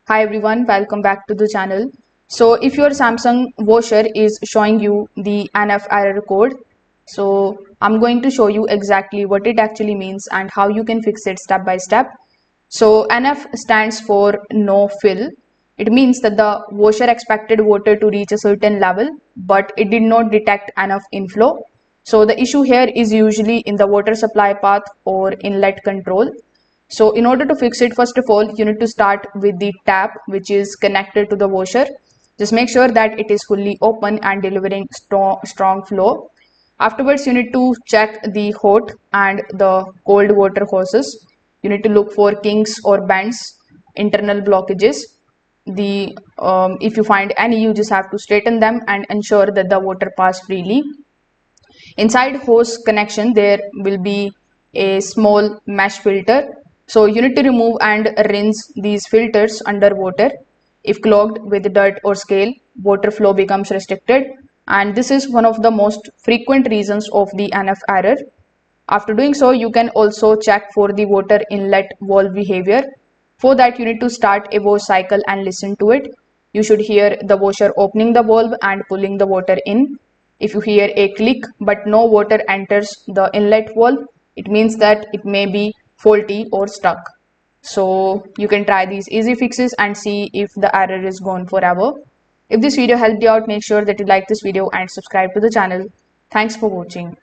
Hi everyone, welcome back to the channel. So if your Samsung washer is showing you the NF error code, so I'm going to show you exactly what it actually means and how you can fix it step by step. So NF stands for no fill. It means that the washer expected water to reach a certain level, but it did not detect enough inflow. So the issue here is usually in the water supply path or inlet control. So in order to fix it, first of all, you need to start with the tap which is connected to the washer. Just make sure that it is fully open and delivering strong flow. Afterwards, you need to check the hot and the cold water hoses. You need to look for kinks or bends, internal blockages. If you find any, you just have to straighten them and ensure that the water pass freely. Inside hose connection, there will be a small mesh filter. So you need to remove and rinse these filters under water. If clogged with dirt or scale, water flow becomes restricted. And this is one of the most frequent reasons of the NF error. After doing so, you can also check for the water inlet valve behavior. For that, you need to start a wash cycle and listen to it. You should hear the washer opening the valve and pulling the water in. If you hear a click but no water enters the inlet valve, it means that it may be faulty or stuck. So you can try these easy fixes and see if the error is gone forever. If this video helped you out, make sure that you like this video and subscribe to the channel. Thanks for watching.